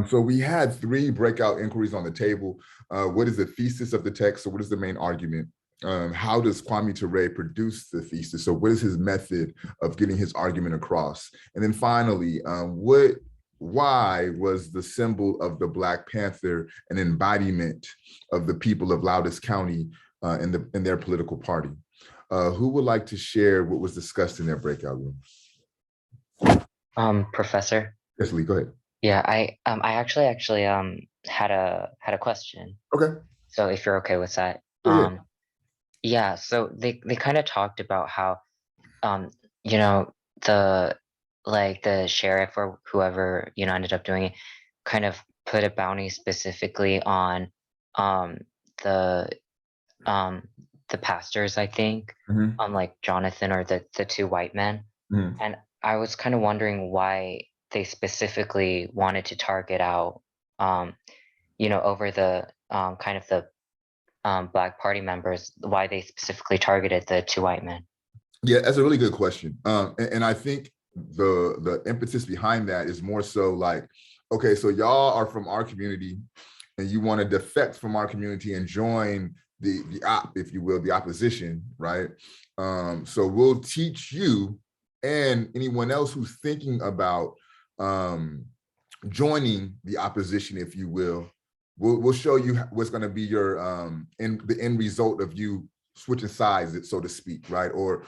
So we had three breakout inquiries on the table. What is the thesis of the text? So what is the main argument? How does Kwame Ture produce the thesis? So what is his method of getting his argument across? And then finally, why was the symbol of the Black Panther an embodiment of the people of Loudon County in their political party? Who would like to share what was discussed in their breakout room? Professor. Yes, Lee, go ahead. Yeah, I actually had a question. Okay. So if you're okay with that. Yeah. Yeah, so they kind of talked about how um you know the the sheriff or whoever ended up doing it kind of put a bounty specifically on um the um the pastors, I think, Mm-hmm. like Jonathan or the two white men. Mm-hmm. And I was kind of wondering why they specifically wanted to target out um over the kind of the Black Party members, why they specifically targeted the two white men. Yeah, that's a really good question. And I think the impetus behind that is more so like, okay, so y'all are from our community and you want to defect from our community and join the op, if you will, the opposition, right? So we'll teach you and anyone else who's thinking about joining the opposition, if you will. We'll show you what's going to be your the end result of you switching sides, so to speak, right? Or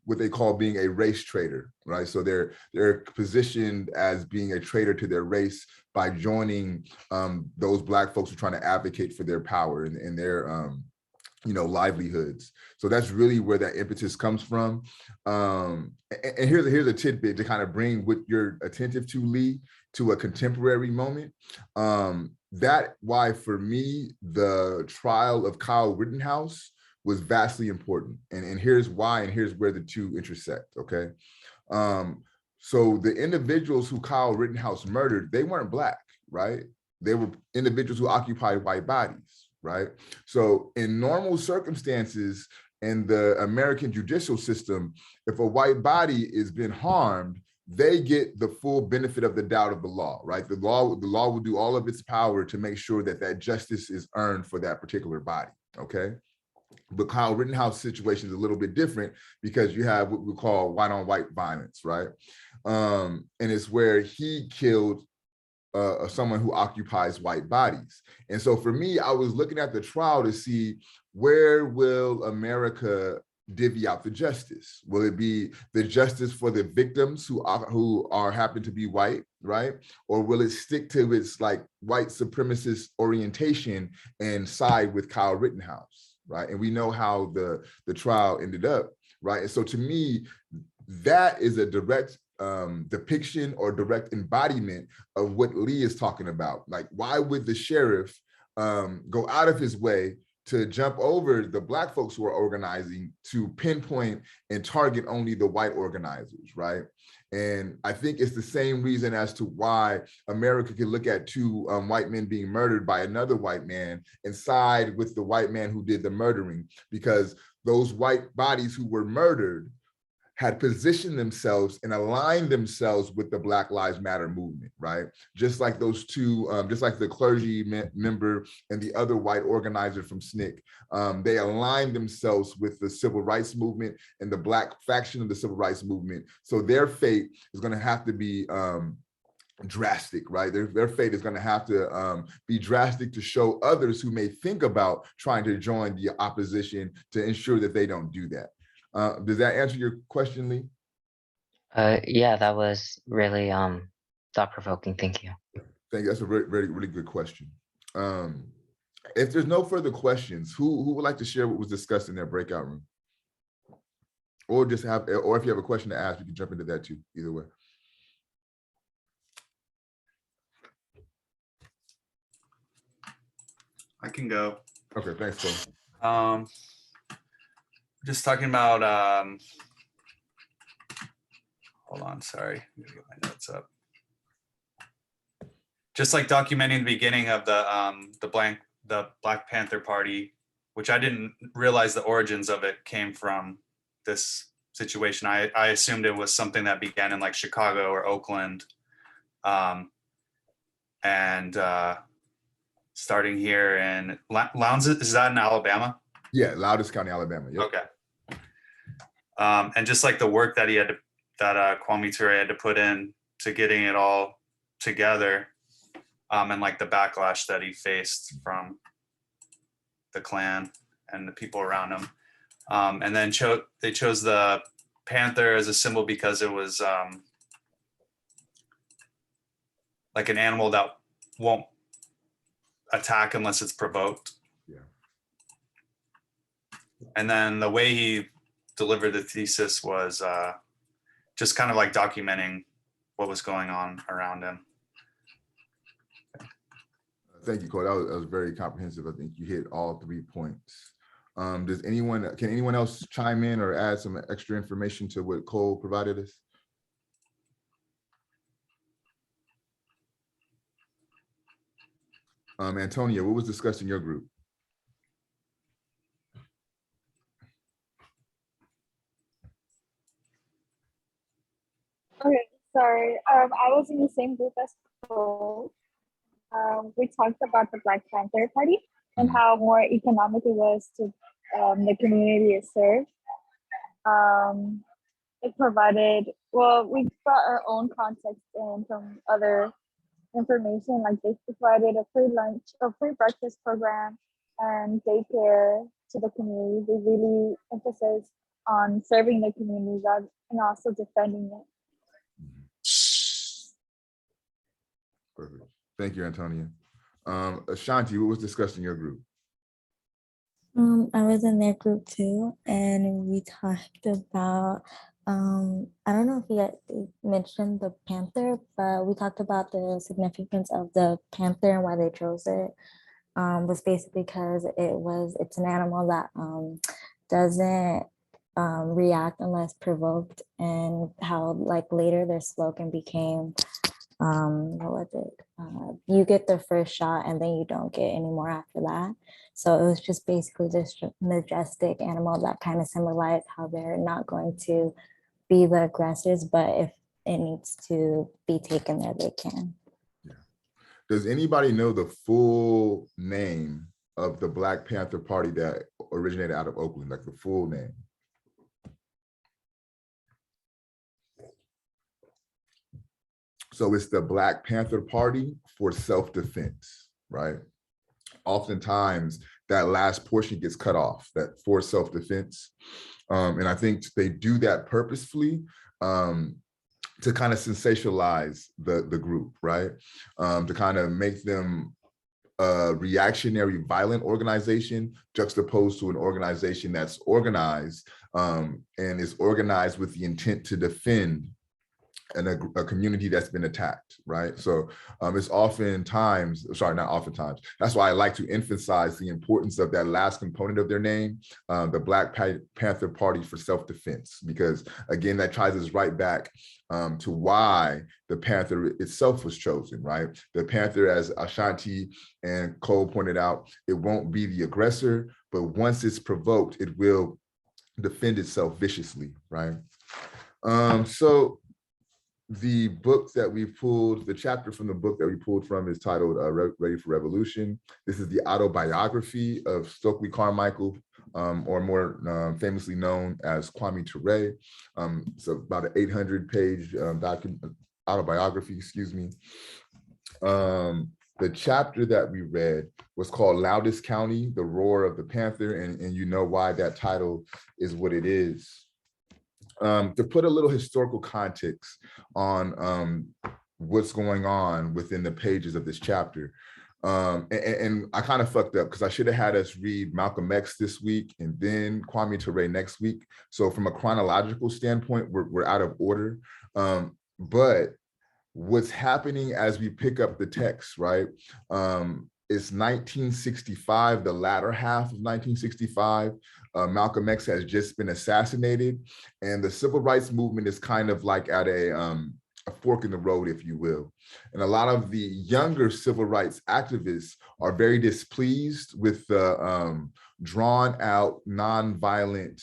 what they call being a race traitor, right? So they're positioned as being a traitor to their race by joining those Black folks who are trying to advocate for their power and their livelihoods. So that's really where that impetus comes from. And here's a tidbit to kind of bring what you're attentive to, Lee, to a contemporary moment. That why for me the trial of Kyle Rittenhouse was vastly important, and here's why, and here's where the two intersect. Okay, so the individuals who Kyle Rittenhouse murdered, they weren't Black, right? They were individuals who occupied white bodies, right? So in normal circumstances in the American judicial system, if a white body is been harmed, they get the full benefit of the doubt of the law, right? The law will do all of its power to make sure that justice is earned for that particular body, okay? But Kyle Rittenhouse situation is a little bit different because you have what we call white on white violence, right? And it's where he killed someone who occupies white bodies. And so for me, I was looking at the trial to see, where will America divvy out the justice? Will it be the justice for the victims who are happen to be white, right? Or will it stick to its like white supremacist orientation and side with Kyle Rittenhouse, right? And we know how the trial ended up, right? And so to me, that is a direct depiction or direct embodiment of what Lee is talking about. Like, why would the sheriff go out of his way to jump over the Black folks who are organizing to pinpoint and target only the white organizers, right? And I think it's the same reason as to why America can look at two white men being murdered by another white man and side with the white man who did the murdering, because those white bodies who were murdered had positioned themselves and aligned themselves with the Black Lives Matter movement, right? Just like those two, just like the clergy member and the other white organizer from SNCC, they aligned themselves with the civil rights movement and the Black faction of the civil rights movement. So their fate is going to have to be drastic, right? Their fate is going to have to be drastic to show others who may think about trying to join the opposition to ensure that they don't do that. Does that answer your question, Lee? Yeah, that was really thought-provoking. Thank you. Thank you. That's a really good question. If there's no further questions, who would like to share what was discussed in their breakout room? Or if you have a question to ask, you can jump into that too, either way. I can go. Okay, thanks, Cole. Just talking about, hold on, sorry, I'm gonna get my notes up. Just like documenting the beginning of the Black Panther Party, which I didn't realize the origins of it came from this situation. I assumed it was something that began in like Chicago or Oakland. and starting here in Lowndes, is that in Alabama? Yeah, Loudest County, Alabama. Yep. Okay. And just like the work that Kwame Ture had to put in to getting it all together, and like the backlash that he faced from the Klan and the people around him. And then they chose the panther as a symbol because it was like an animal that won't attack unless it's provoked. Yeah. And then the way he delivered the thesis was just kind of like documenting what was going on around him. Thank you, Cole. That was very comprehensive. I think you hit all 3 points. Can anyone else chime in or add some extra information to what Cole provided us? Antonia, what was discussed in your group? Okay, sorry. I was in the same group as Cole. We talked about the Black Panther Party and how more economic it was to the community it served. It provided, well, we brought our own context in from other information, like they provided a free lunch or free breakfast program and daycare to the community. They really emphasize on serving the community and also defending it. Perfect. Thank you, Antonia. Ashanti, what was discussed in your group? I was in their group too, and we talked about, I don't know if you mentioned the panther, but we talked about the significance of the panther and why they chose it. Was basically because it's an animal that doesn't react unless provoked, and how like later their slogan became, what was it? You get the first shot and then you don't get any more after that. So it was just basically this majestic animal that kind of symbolized how they're not going to be the aggressors, but if it needs to be taken there, they can. Yeah. Does anybody know the full name of the Black Panther Party that originated out of Oakland, like the full name? So it's the Black Panther Party for Self-Defense, right? Oftentimes that last portion gets cut off, that for self-defense. And I think they do that purposefully to kind of sensationalize the group, right? To kind of make them a reactionary violent organization juxtaposed to an organization that's organized and is organized with the intent to defend a community that's been attacked, right? So it's oftentimes, sorry, not oftentimes, that's why I like to emphasize the importance of that last component of their name, the Black Panther Party for Self-Defense, because again, that ties us right back to why the panther itself was chosen, right? The panther, as Ashanti and Cole pointed out, it won't be the aggressor, but once it's provoked, it will defend itself viciously, right? So the book that we pulled, the chapter from the book that we pulled from is titled Ready for Revolution. This is the autobiography of Stokely Carmichael, or more famously known as Kwame Ture. It's about an 800-page autobiography, excuse me. The chapter that we read was called Loudest County, The Roar of the Panther, and you know why that title is what it is. To put a little historical context on what's going on within the pages of this chapter. And I kind of fucked up because I should have had us read Malcolm X this week and then Kwame Ture next week. So from a chronological standpoint, we're out of order. But what's happening as we pick up the text, right? It's 1965, the latter half of 1965. Malcolm X has just been assassinated, and the civil rights movement is kind of like at a fork in the road, if you will. And a lot of the younger civil rights activists are very displeased with the drawn out, nonviolent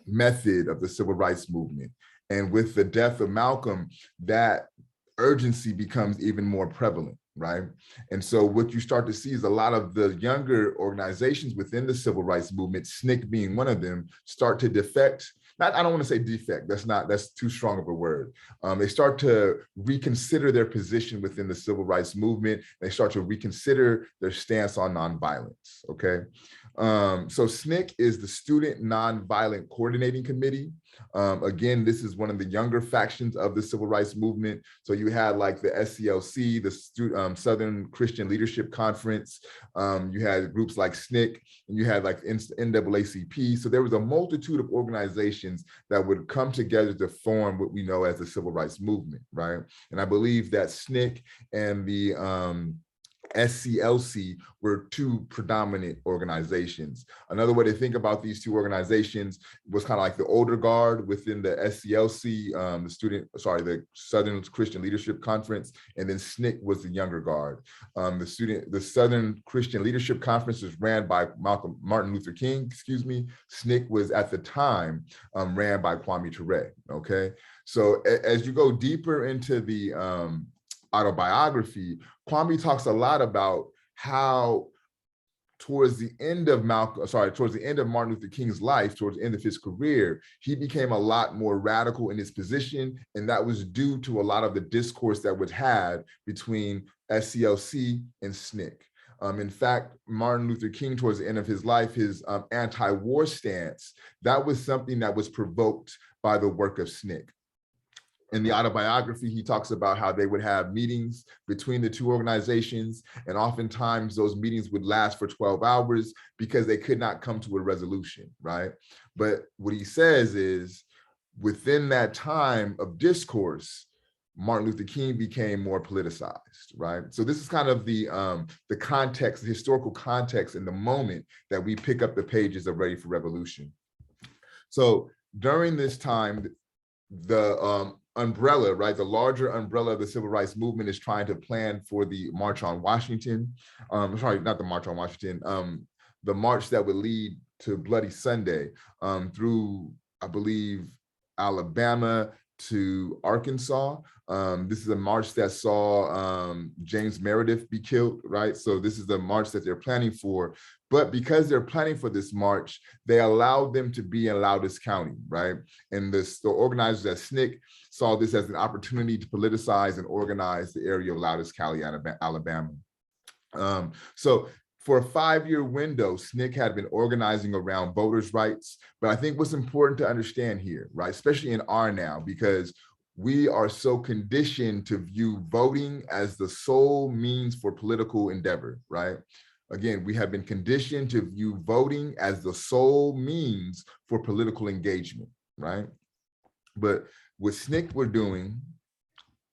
method of the civil rights movement. And with the death of Malcolm, that urgency becomes even more prevalent, right? And so what you start to see is a lot of the younger organizations within the civil rights movement, SNCC being one of them, start to defect. I don't want to say defect, that's too strong of a word. They start to reconsider their position within the civil rights movement. They start to reconsider their stance on nonviolence, okay? So SNCC is the Student Nonviolent Coordinating Committee. Again, this is one of the younger factions of the civil rights movement. So you had like the SCLC, the Southern Christian Leadership Conference. You had groups like SNCC, and you had like NAACP. So there was a multitude of organizations that would come together to form what we know as the civil rights movement, right? And I believe that SNCC and the SCLC were two predominant organizations. Another way to think about these two organizations was kind of like the older guard within the SCLC, the Southern Christian Leadership Conference, and then SNCC was the younger guard. The Southern Christian Leadership Conference was ran by Martin Luther King, SNCC was at the time ran by Kwame Ture, okay? So as you go deeper into the autobiography, Kwame talks a lot about how towards the end of Martin Luther King's life, towards the end of his career, he became a lot more radical in his position. And that was due to a lot of the discourse that was had between SCLC and SNCC. In fact, Martin Luther King, towards the end of his life, his anti-war stance, that was something that was provoked by the work of SNCC. In the autobiography, he talks about how they would have meetings between the two organizations, and oftentimes those meetings would last for 12 hours because they could not come to a resolution, right? But what he says is, within that time of discourse, Martin Luther King became more politicized, right? So this is kind of the context, the historical context in the moment that we pick up the pages of Ready for Revolution. So during this time, the umbrella, right, the larger umbrella of the civil rights movement is trying to plan for the March on Washington. Sorry, not the March on Washington, the march that would lead to Bloody Sunday through, I believe, Alabama to Arkansas. This is a march that saw James Meredith be killed, right? So this is the march that they're planning for. But because they're planning for this march, they allowed them to be in Loudon County, right? And the organizers at SNCC saw this as an opportunity to politicize and organize the area of Loudon County, Alabama. So for a 5-year window, SNCC had been organizing around voters' rights. But I think what's important to understand here, right, especially in our now, because we are so conditioned to view voting as the sole means for political endeavor, right? Again, we have been conditioned to view voting as the sole means for political engagement, right? But what SNCC were doing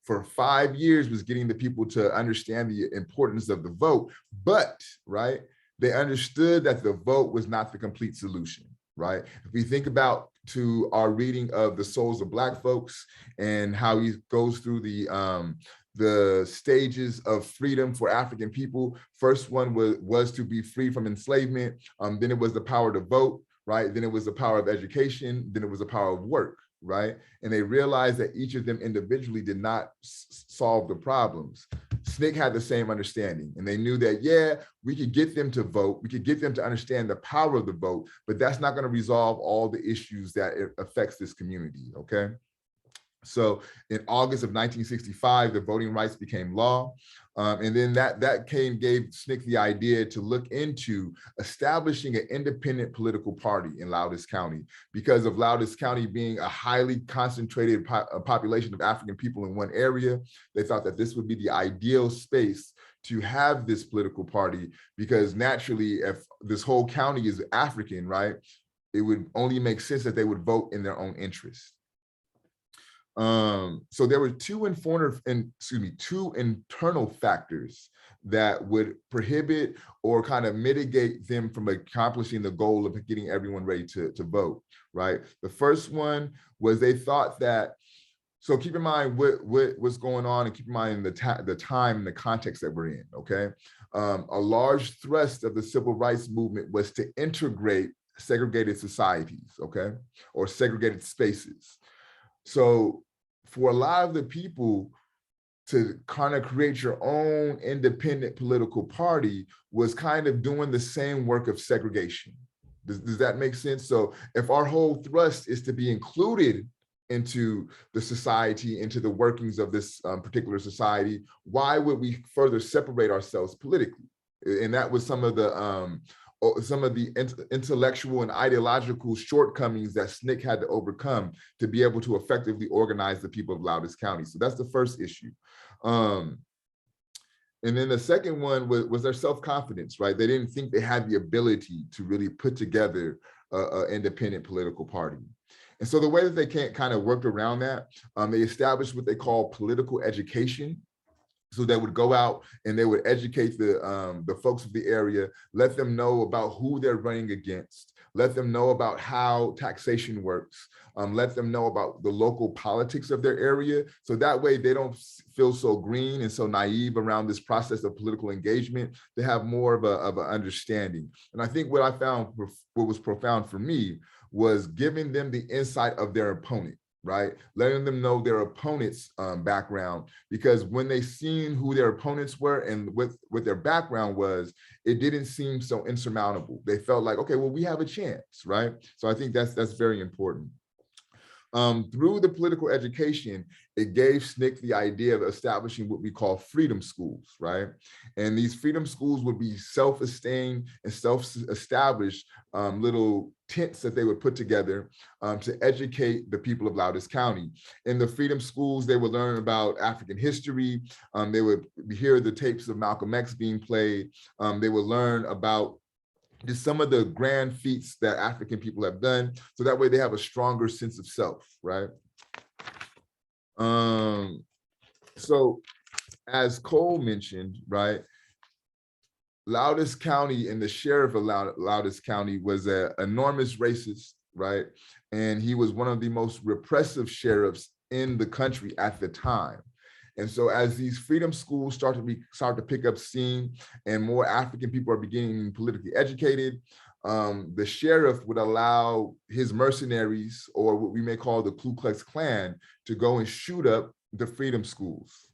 for 5 years was getting the people to understand the importance of the vote, but, right, they understood that the vote was not the complete solution, right? If we think about to our reading of The Souls of Black Folks and how he goes through the stages of freedom for African people. First one was to be free from enslavement. Then it was the power to vote, right? Then it was the power of education. Then it was the power of work, right? And they realized that each of them individually did not solve the problems. SNCC had the same understanding, and they knew that, yeah, we could get them to vote, we could get them to understand the power of the vote, but that's not going to resolve all the issues that it affects this community, okay? So in August of 1965, the voting rights became law. And then that gave SNCC the idea to look into establishing an independent political party in Loudon County. Because of Loudon County being a highly concentrated population of African people in one area, they thought that this would be the ideal space to have this political party, because naturally, if this whole county is African, right, it would only make sense that they would vote in their own interest. So there were two internal factors that would prohibit or kind of mitigate them from accomplishing the goal of getting everyone ready to vote, right? The first one was they thought that, so keep in mind what was going on, and keep in mind the time and the context that we're in, okay? A large thrust of the civil rights movement was to integrate segregated societies, okay? Or segregated spaces. So for a lot of the people, to kind of create your own independent political party was kind of doing the same work of segregation. Does that make sense? So if our whole thrust is to be included into the society, into the workings of this particular society, why would we further separate ourselves politically? And that was some of the intellectual and ideological shortcomings that SNCC had to overcome to be able to effectively organize the people of Loudon County. So that's the first issue. And then the second one was their self-confidence, right? They didn't think they had the ability to really put together an independent political party. And so the way that they kind of worked around that, they established what they call political education. So they would go out and they would educate the folks of the area, let them know about who they're running against, let them know about how taxation works, let them know about the local politics of their area. So that way they don't feel so green and so naive around this process of political engagement. They have more of an understanding. And I think what I found, what was profound for me, was giving them the insight of their opponent, right? Letting them know their opponent's background, because when they seen who their opponents were and what their background was, it didn't seem so insurmountable. They felt like, okay, well, we have a chance, right? So I think that's very important. Through the political education, it gave SNCC the idea of establishing what we call freedom schools, right? And these freedom schools would be self-sustained and self-established little tents that they would put together to educate the people of Loudon County. In the freedom schools, they would learn about African history. They would hear the tapes of Malcolm X being played. They would learn about just some of the grand feats that African people have done. So that way they have a stronger sense of self, right? So as Cole mentioned, right, Loudon County and the sheriff of Loudon County was an enormous racist, right? And he was one of the most repressive sheriffs in the country at the time. And so as these freedom schools start to pick up steam and more African people are beginning politically educated, the sheriff would allow his mercenaries, or what we may call the Ku Klux Klan, to go and shoot up the freedom schools.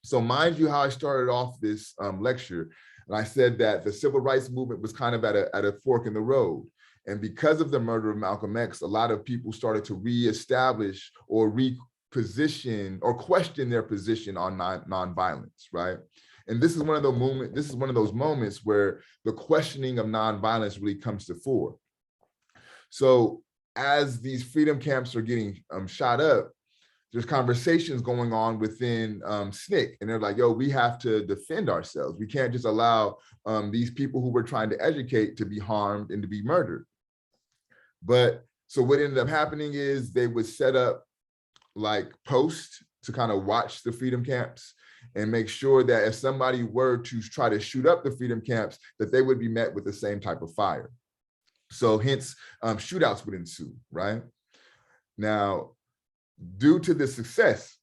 So mind you how I started off this lecture, and I said that the civil rights movement was kind of at a fork in the road. And because of the murder of Malcolm X, a lot of people started to reestablish or reposition or question their position on nonviolence, right? And this is one of those moments where the questioning of nonviolence really comes to fore. So as these freedom camps are getting shot up, there's conversations going on within SNCC, and they're like, yo, we have to defend ourselves. We can't just allow these people who we're trying to educate to be harmed and to be murdered. But so what ended up happening is they would set up like posts to kind of watch the freedom camps and make sure that if somebody were to try to shoot up the freedom camps, that they would be met with the same type of fire. So hence shootouts would ensue, right? Now, due to the success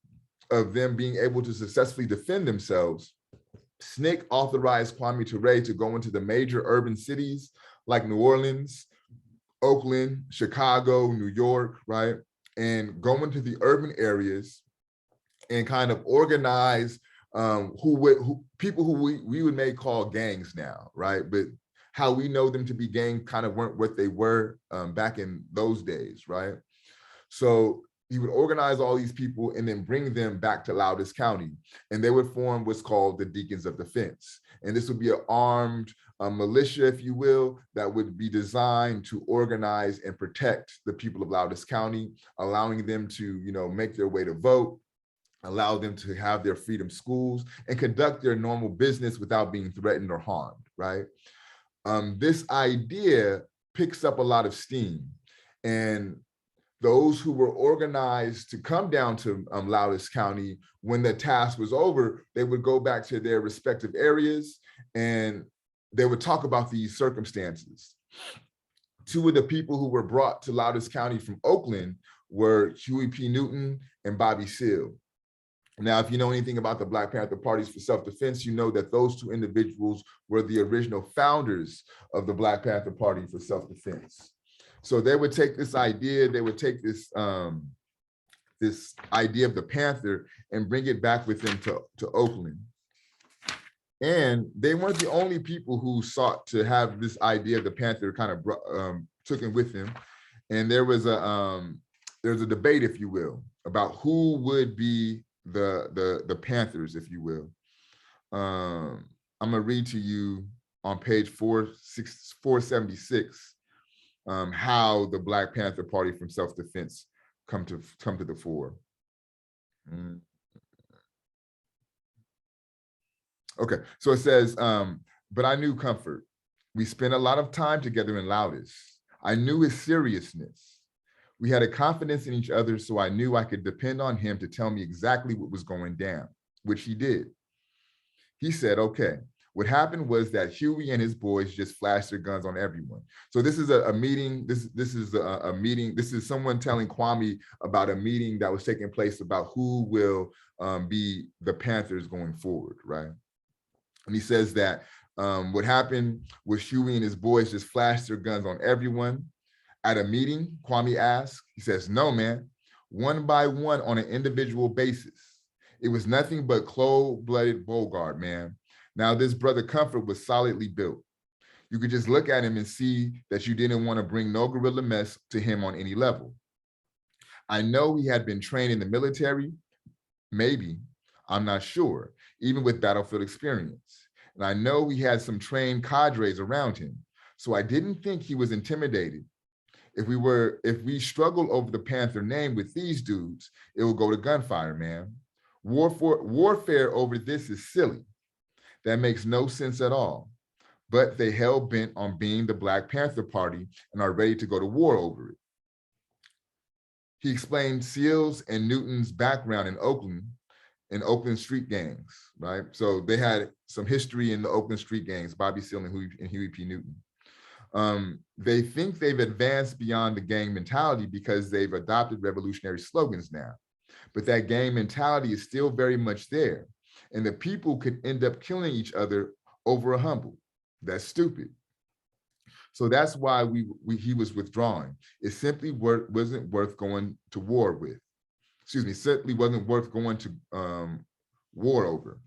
of them being able to successfully defend themselves, SNCC authorized Kwame Ture to go into the major urban cities like New Orleans, Oakland, Chicago, New York, right? And go into the urban areas and kind of organize people who we would may call gangs now, right? But how we know them to be gangs kind of weren't what they were back in those days, right? So he would organize all these people and then bring them back to Loudon County, and they would form what's called the Deacons of Defense. And this would be an armed militia, if you will, that would be designed to organize and protect the people of Loudon County, allowing them to, make their way to vote, allow them to have their freedom schools and conduct their normal business without being threatened or harmed, right? This idea picks up a lot of steam, and those who were organized to come down to Loudon County, when the task was over, they would go back to their respective areas and they would talk about these circumstances. Two of the people who were brought to Loudon County from Oakland were Huey P. Newton and Bobby Seale. Now, if you know anything about the Black Panther Parties for Self-Defense, you know that those two individuals were the original founders of the Black Panther Party for Self-Defense. So they would take this idea, they would take this this idea of the Panther and bring it back with them to Oakland. And they weren't the only people who sought to have this idea of the Panther kind of took it with them. And there was there's a debate, if you will, about who would be the Panthers, if you will. I'm gonna read to you on page 476 how the Black Panther Party from self-defense come to the fore. Okay, so it says, but I knew comfort. We spent a lot of time together in Loudest. I knew his seriousness. We had a confidence in each other, so I knew I could depend on him to tell me exactly what was going down, which he did. He said, okay, what happened was that Huey and his boys just flashed their guns on everyone. So this is a meeting, this is a meeting, this is someone telling Kwame about a meeting that was taking place about who will be the Panthers going forward, right? And he says that what happened was Huey and his boys just flashed their guns on everyone. At a meeting, Kwame asked, he says, no, man, one by one on an individual basis. It was nothing but cold-blooded Bogart, man. Now, this brother Comfort was solidly built. You could just look at him and see that you didn't want to bring no gorilla mess to him on any level. I know he had been trained in the military, maybe, I'm not sure, even with battlefield experience. And I know he had some trained cadres around him. So I didn't think he was intimidated. If we struggle over the Panther name with these dudes, it will go to gunfire, man. Warfare over this is silly. That makes no sense at all. But they hell bent on being the Black Panther Party and are ready to go to war over it. He explained Seals and Newton's background in Oakland street gangs, right? So they had some history in the Oakland street gangs, Bobby Seale and Huey P. Newton. They think they've advanced beyond the gang mentality because they've adopted revolutionary slogans now. But that gang mentality is still very much there. And the people could end up killing each other over a humble. That's stupid. So that's why he was withdrawing. It simply wasn't worth going to war with. Excuse me, simply wasn't worth going to war over.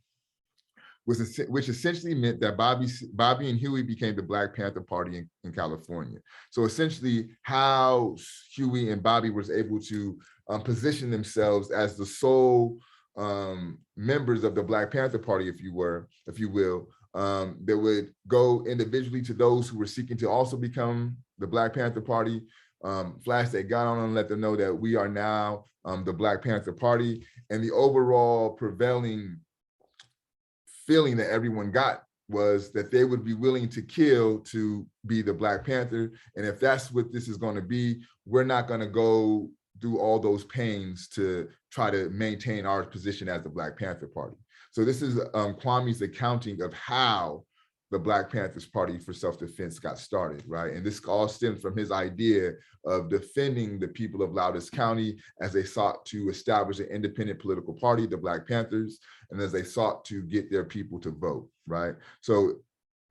Which essentially meant that Bobby and Huey became the Black Panther Party in California. So essentially how Huey and Bobby was able to position themselves as the sole members of the Black Panther Party, if you will, that would go individually to those who were seeking to also become the Black Panther Party, flash that gun on and let them know that we are now the Black Panther Party, and the overall prevailing feeling that everyone got was that they would be willing to kill to be the Black Panther. And if that's what this is going to be, we're not going to go through all those pains to try to maintain our position as the Black Panther Party. So this is Kwame's accounting of how the Black Panthers Party for self-defense got started, right? And this all stems from his idea of defending the people of Loudest County as they sought to establish an independent political party, the Black Panthers, and as they sought to get their people to vote, right? So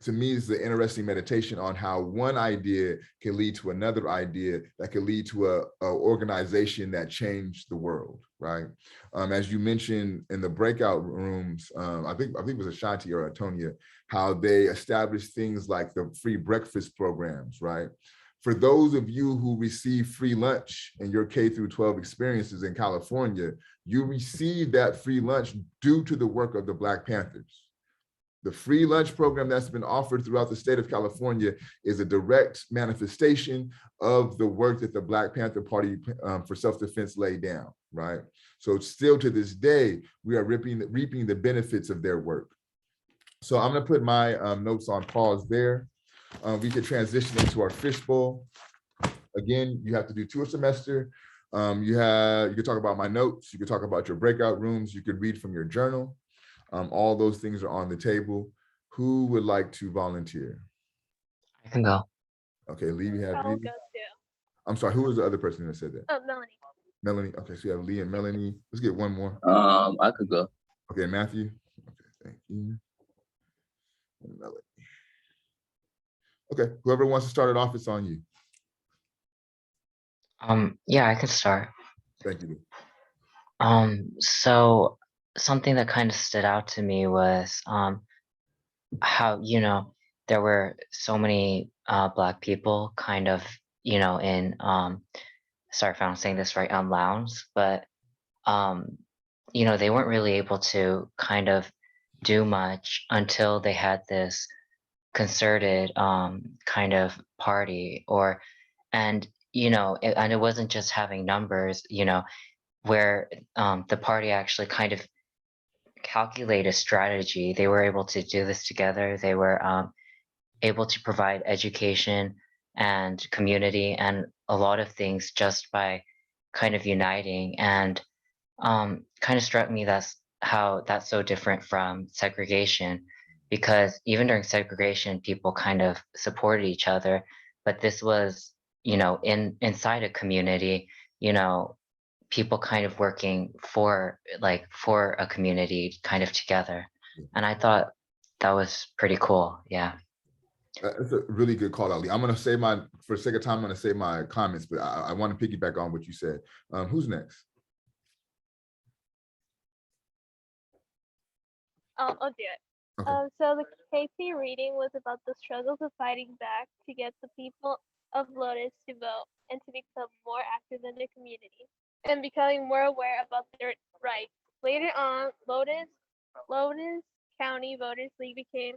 to me, it's an interesting meditation on how one idea can lead to another idea that could lead to a organization that changed the world, right? As you mentioned in the breakout rooms, I think it was Ashanti or Antonia, how they established things like the free breakfast programs, right? For those of you who receive free lunch in your K through 12 experiences in California, you receive that free lunch due to the work of the Black Panthers. The free lunch program that's been offered throughout the state of California is a direct manifestation of the work that the Black Panther Party for self-defense laid down, right? So still to this day, we are reaping the benefits of their work. So I'm gonna put my notes on pause there. We could transition into our fishbowl. Again, you have to do 2 a semester. You could talk about my notes, you could talk about your breakout rooms, you could read from your journal. All those things are on the table. Who would like to volunteer? I can go. Okay, Lee, we have I'll Lee. go too. I'm sorry, who was the other person that said that? Oh, Melanie. Melanie. Okay, so you have Lee and Melanie. Let's get one more. I could go. Okay, Matthew. Okay, thank you. And Melanie. Okay, whoever wants to start it off, it's on you. Yeah, I can start. Thank you. So something that kind of stood out to me was how, there were so many Black people kind of, in sorry if I'm saying this right, lounge, but um, they weren't really able to kind of do much until they had this concerted kind of party and and it wasn't just having numbers, where the party actually kind of calculated strategy. They were able to do this together. They were able to provide education and community and a lot of things just by kind of uniting, and kind of struck me that's how that's so different from segregation, because even during segregation people kind of supported each other, but this was, inside a community, you know people kind of working for a community kind of together. And I thought that was pretty cool. Yeah. That's a really good call, Ali. I'm going to say for the sake of time, I'm going to say my comments, but I want to piggyback on what you said. Who's next? I'll do it. Okay. So the KP reading was about the struggles of fighting back to get the people of Lotus to vote and to become more active in the community and becoming more aware about their rights. Later on, Lotus County Voters League became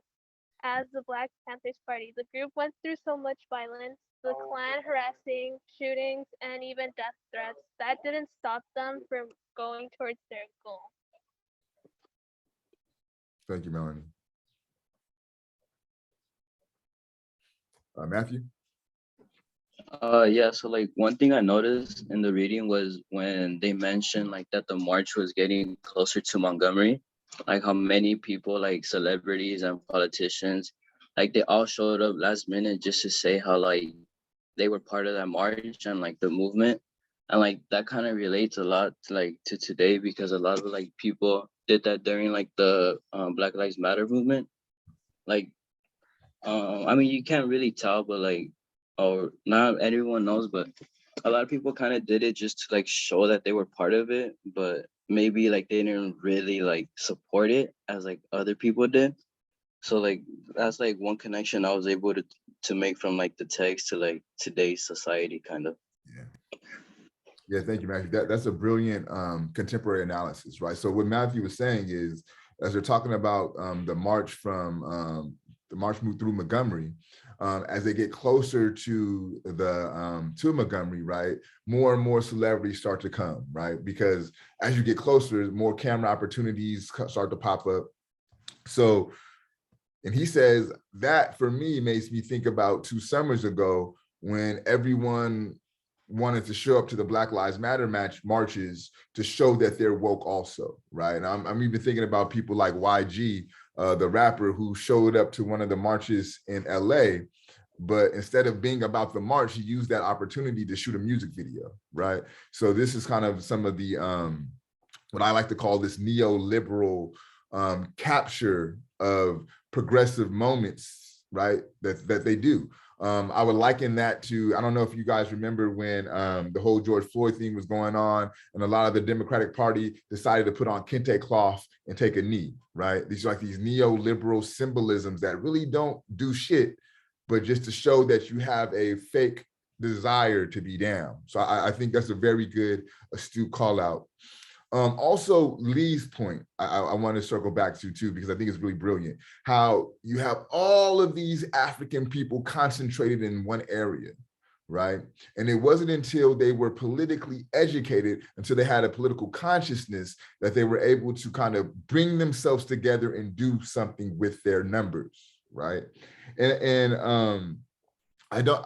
as the Black Panthers Party. The group went through so much violence, the Klan harassing, shootings, and even death threats. That didn't stop them from going towards their goal. Thank you, Melanie. Matthew? Yeah, so like one thing I noticed in the reading was when they mentioned like that the march was getting closer to Montgomery, like how many people, like celebrities and politicians, like they all showed up last minute just to say how like they were part of that march and like the movement. And like that kind of relates a lot to like to today, because a lot of like people did that during like the Black Lives Matter movement. Like I mean, you can't really tell, but like, or not everyone knows, but a lot of people kind of did it just to like show that they were part of it, but maybe like they didn't really like support it as like other people did. So like that's like one connection I was able to make from like the text to like today's society, kind of. Yeah. Yeah, thank you, Matthew. That's a brilliant contemporary analysis, right? So what Matthew was saying is, as they're talking about the march from the march moved through Montgomery, as they get closer to to Montgomery, right, more and more celebrities start to come, right? Because as you get closer, more camera opportunities start to pop up. So, and he says that for me makes me think about 2 summers ago when everyone wanted to show up to the Black Lives Matter marches to show that they're woke also, right? And I'm even thinking about people like YG, the rapper who showed up to one of the marches in LA, but instead of being about the march, he used that opportunity to shoot a music video, right? So this is kind of some of the, what I like to call this neoliberal capture of progressive moments, right, that they do. I would liken that to, I don't know if you guys remember when the whole George Floyd thing was going on and a lot of the Democratic Party decided to put on kente cloth and take a knee, right? These are like these neoliberal symbolisms that really don't do shit, but just to show that you have a fake desire to be down. So I think that's a very good, astute call out. Also, Lee's point, I want to circle back to too, because I think it's really brilliant, how you have all of these African people concentrated in one area, right? And it wasn't until they were politically educated, until they had a political consciousness, that they were able to kind of bring themselves together and do something with their numbers, right? And I don't,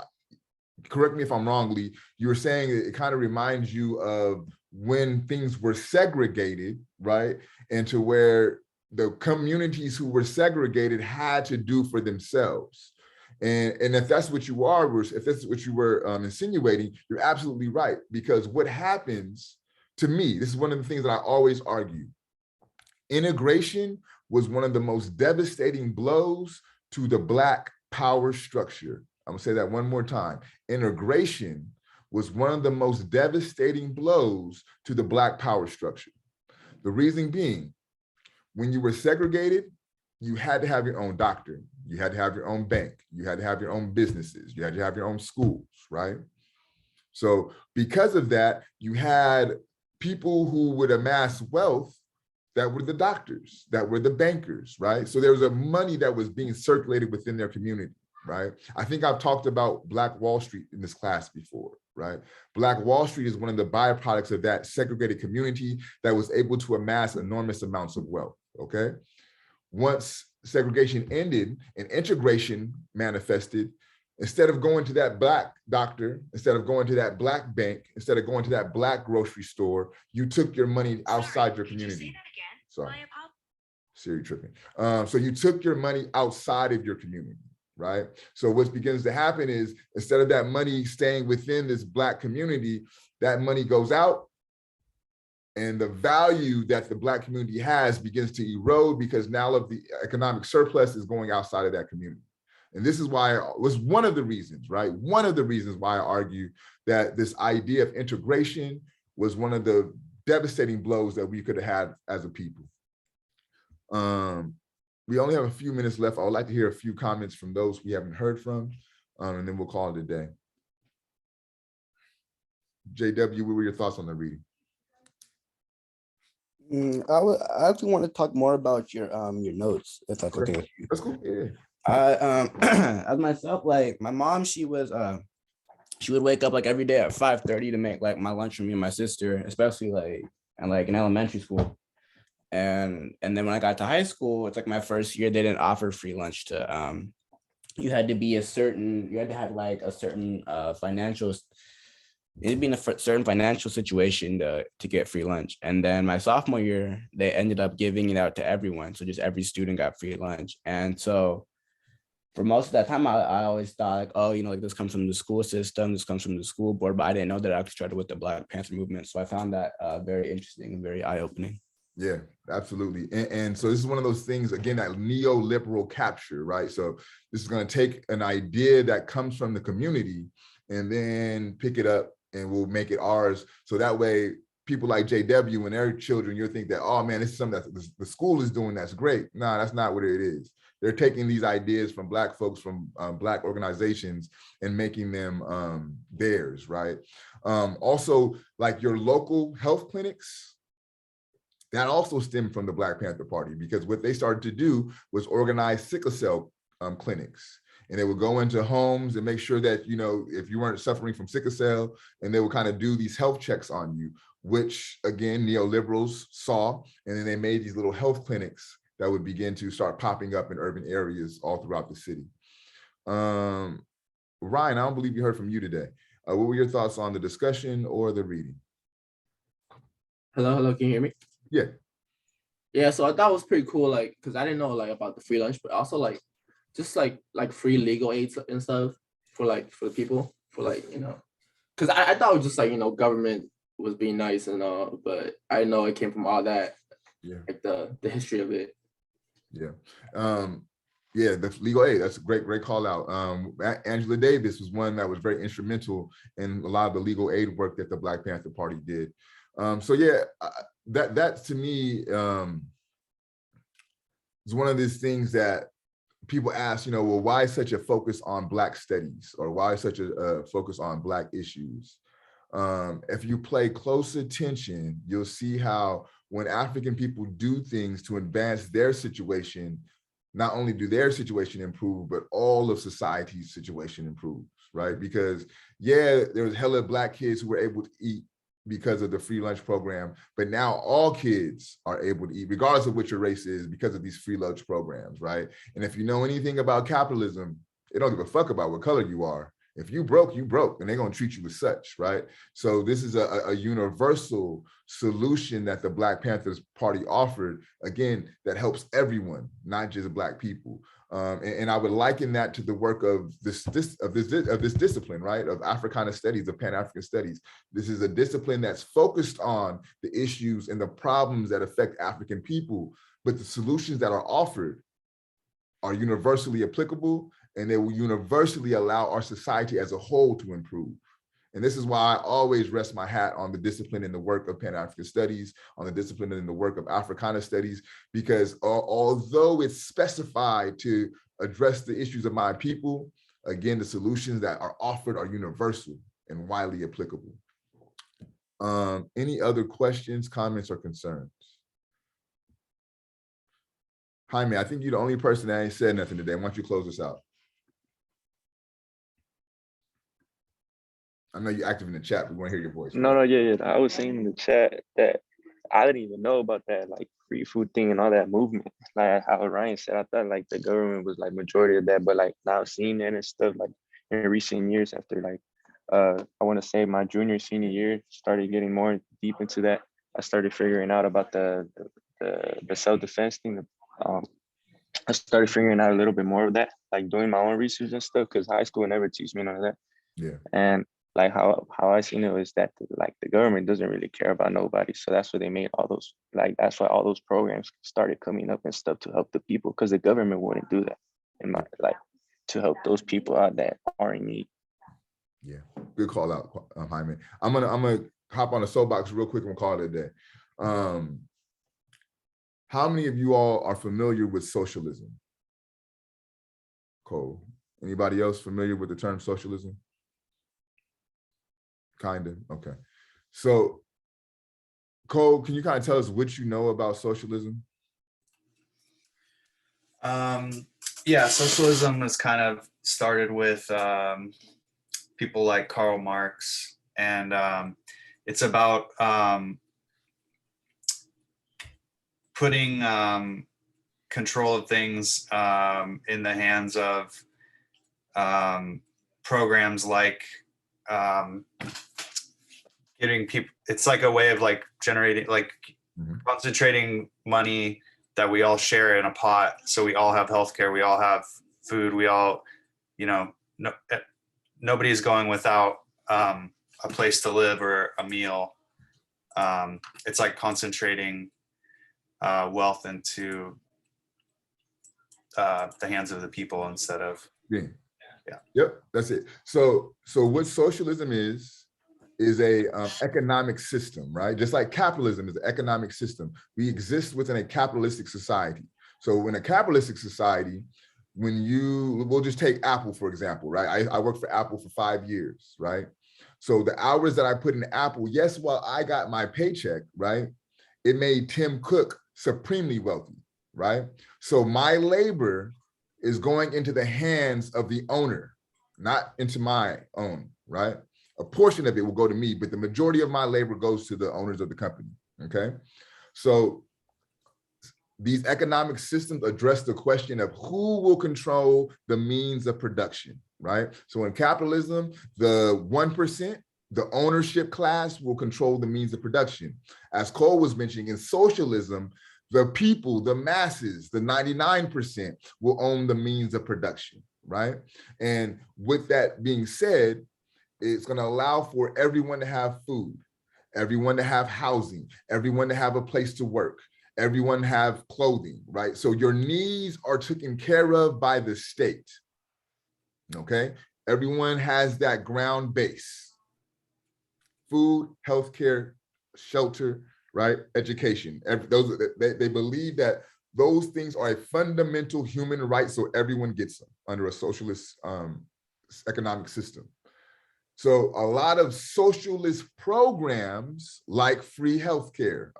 correct me if I'm wrong, Lee, you were saying it kind of reminds you of when things were segregated, right? And to where the communities who were segregated had to do for themselves. And if that's what you are, if that's what you were insinuating, you're absolutely right. Because what happens to me, this is one of the things that I always argue, integration was one of the most devastating blows to the Black power structure. I'm gonna say that one more time. Integration was one of the most devastating blows to the Black power structure. The reason being, when you were segregated, you had to have your own doctor, you had to have your own bank, you had to have your own businesses, you had to have your own schools, right? So because of that, you had people who would amass wealth that were the doctors, that were the bankers, right? So there was a money that was being circulated within their community, right? I think I've talked about Black Wall Street in this class before, right? Black Wall Street is one of the byproducts of that segregated community that was able to amass enormous amounts of wealth, okay? Once segregation ended and integration manifested, instead of going to that Black doctor, instead of going to that Black bank, instead of going to that Black grocery store, you took your money outside your community. Sorry, Siri tripping. So you took your money outside of your community, right? So what begins to happen is, instead of that money staying within this Black community, that money goes out, and the value that the Black community has begins to erode, because now of the economic surplus is going outside of that community. And this is why it was one of the reasons, right? One of the reasons why I argue that this idea of integration was one of the devastating blows that we could have had as a people. We only have a few minutes left. I would like to hear a few comments from those we haven't heard from, and then we'll call it a day. JW, what were your thoughts on the reading? I actually want to talk more about your notes, if that's okay. That's cool. Yeah. As myself, like my mom, she would wake up like every day at 5:30 to make like my lunch for me and my sister, especially like in elementary school. And then when I got to high school, it's like my first year, they didn't offer free lunch to you had to have like a certain financial, it'd be in a certain financial situation to get free lunch. And then my sophomore year, they ended up giving it out to everyone. So just every student got free lunch. And so for most of that time, I always thought like, oh, like this comes from the school system, this comes from the school board, but I didn't know that it actually started with the Black Panther movement. So I found that very interesting and very eye-opening. Yeah, absolutely. And so this is one of those things, again, that neoliberal capture, right? So this is going to take an idea that comes from the community and then pick it up and we'll make it ours. So that way, people like JW and their children, you'll think that, oh man, this is something that the school is doing that's great. No, that's not what it is. They're taking these ideas from Black folks, from Black organizations, and making them theirs, right? Also, like your local health clinics, that also stemmed from the Black Panther Party, because what they started to do was organize sickle cell clinics. And they would go into homes and make sure that, if you weren't suffering from sickle cell, and they would kind of do these health checks on you, which again, neoliberals saw. And then they made these little health clinics that would begin to start popping up in urban areas all throughout the city. Ryan, I don't believe you heard from you today. What were your thoughts on the discussion or the reading? Hello, can you hear me? Yeah. Yeah, so I thought it was pretty cool, like, because I didn't know like about the free lunch, but also like just like free legal aid and stuff for the people, for because I thought it was just like, government was being nice and all, but I know it came from all that, like the history of it. Yeah. Yeah, the legal aid, that's a great call out. Angela Davis was one that was very instrumental in a lot of the legal aid work that the Black Panther Party did. So yeah, that to me is one of these things that people ask, well, why such a focus on Black studies, or why such a focus on Black issues? If you pay close attention, you'll see how when African people do things to advance their situation, not only do their situation improve, but all of society's situation improves, right? Because yeah, there was hella Black kids who were able to eat because of the free lunch program, but now all kids are able to eat, regardless of what your race is, because of these free lunch programs, right? And if you know anything about capitalism, they don't give a fuck about what color you are. If you broke, and they're gonna treat you as such, right? So this is a universal solution that the Black Panthers Party offered, again, that helps everyone, not just Black people. And I would liken that to the work of this discipline, right? Of Africana studies, of Pan-African studies. This is a discipline that's focused on the issues and the problems that affect African people, but the solutions that are offered are universally applicable, and they will universally allow our society as a whole to improve. And this is why I always rest my hat on the discipline and the work of Pan-African Studies, on the discipline and the work of Africana Studies, because although it's specified to address the issues of my people, again, the solutions that are offered are universal and widely applicable. Any other questions, comments, or concerns? Jaime, I think you're the only person that ain't said nothing today. Why don't you close this out? I know you're active in the chat. We want to hear your voice. No, yeah. I was saying in the chat that I didn't even know about that like free food thing and all that movement. Like how Ryan said, I thought like the government was like majority of that, but like now seeing that and stuff like in recent years after like I want to say my junior senior year started getting more deep into that. I started figuring out about the self-defense thing. I started figuring out a little bit more of that, like doing my own research and stuff, because high school never teach me none of that. Yeah. And like how I seen it was that like the government doesn't really care about nobody. So that's why they made all those, like that's why all those programs started coming up and stuff to help the people, because the government wouldn't do that in my like to help those people out that are in need. Yeah, good call out, Jaime. I'm gonna hop on a soapbox real quick and we'll call it a day. How many of you all are familiar with socialism? Cole, anybody else familiar with the term socialism? Kind of, okay. So Cole, can you kind of tell us what you know about socialism? Yeah, socialism is kind of started with people like Karl Marx, and it's about putting control of things in the hands of programs like getting people. It's like a way of like generating, like concentrating money that we all share in a pot, so we all have healthcare, we all have food, we all, you know, nobody's going without a place to live or a meal. It's like concentrating wealth into the hands of the people instead of Yep, that's it. So what socialism is a economic system, right? Just like capitalism is an economic system. We exist within a capitalistic society. So in a capitalistic society, we'll just take Apple, for example, right? I worked for Apple for 5 years, right? So the hours that I put in Apple, yes, while I got my paycheck, right? It made Tim Cook supremely wealthy, right? So my labor is going into the hands of the owner, not into my own, right? A portion of it will go to me, but the majority of my labor goes to the owners of the company, okay? So these economic systems address the question of who will control the means of production, right? So in capitalism, the 1%, the ownership class will control the means of production. As Cole was mentioning, in socialism, the people, the masses, the 99% will own the means of production, right? And with that being said, it's going to allow for everyone to have food, everyone to have housing, everyone to have a place to work, everyone have clothing, right? So your needs are taken care of by the state, okay? Everyone has that ground base: food, healthcare, shelter, right? Education. They believe that those things are a fundamental human right, so everyone gets them under a socialist economic system. So a lot of socialist programs like free healthcare,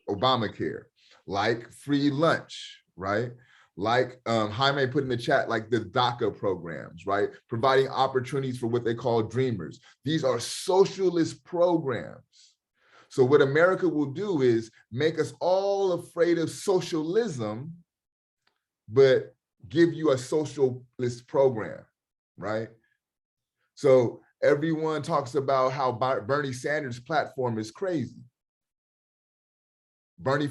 Obamacare, like free lunch, right? Like Jaime put in the chat, like the DACA programs, right? Providing opportunities for what they call dreamers. These are socialist programs. So what America will do is make us all afraid of socialism, but give you a socialist program, right? So everyone talks about how Bernie Sanders' platform is crazy. Bernie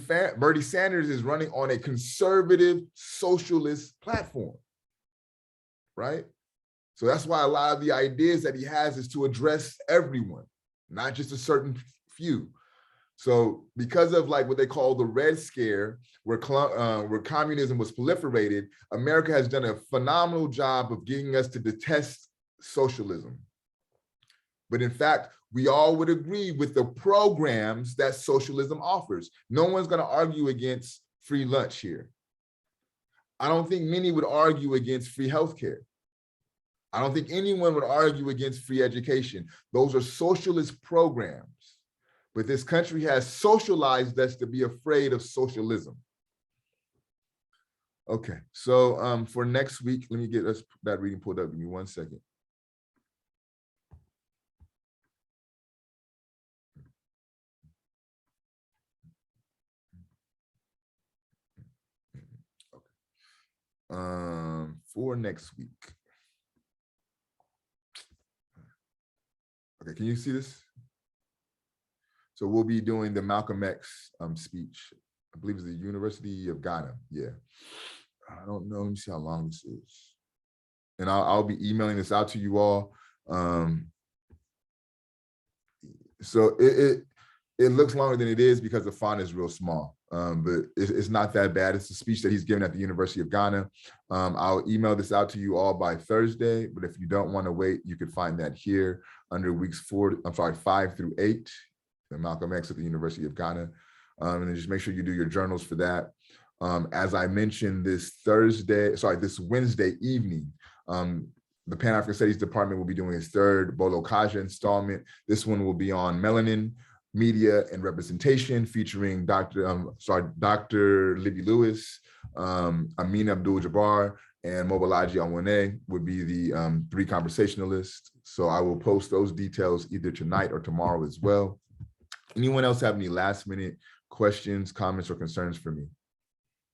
Sanders is running on a conservative socialist platform, right? So that's why a lot of the ideas that he has is to address everyone, not just a certain few. So because of like what they call the Red Scare, where communism was proliferated, America has done a phenomenal job of getting us to detest socialism. But in fact, we all would agree with the programs that socialism offers. No one's going to argue against free lunch here. I don't think many would argue against free healthcare. I don't think anyone would argue against free education. Those are socialist programs. But this country has socialized us to be afraid of socialism. Okay, so for next week, let me get us that reading pulled up. Give me 1 second. Okay. For next week. Okay, can you see this? So we'll be doing the Malcolm X speech. I believe it's the University of Ghana. Yeah. I don't know. Let me see how long this is. And I'll be emailing this out to you all. So it looks longer than it is because the font is real small, but it's not that bad. It's a speech that he's given at the University of Ghana. I'll email this out to you all by Thursday, but if you don't want to wait, you can find that here under weeks 5 through 8, the Malcolm X at the University of Ghana. And then just make sure you do your journals for that. As I mentioned this Wednesday evening, the Pan-African Studies Department will be doing its third Bolo Kaja installment. This one will be on melanin, media, and representation, featuring Dr. Libby Lewis, Amina Abdul-Jabbar, and Mobolaji Awane would be the 3 conversationalists. So I will post those details either tonight or tomorrow as well. Anyone else have any last minute questions, comments, or concerns for me?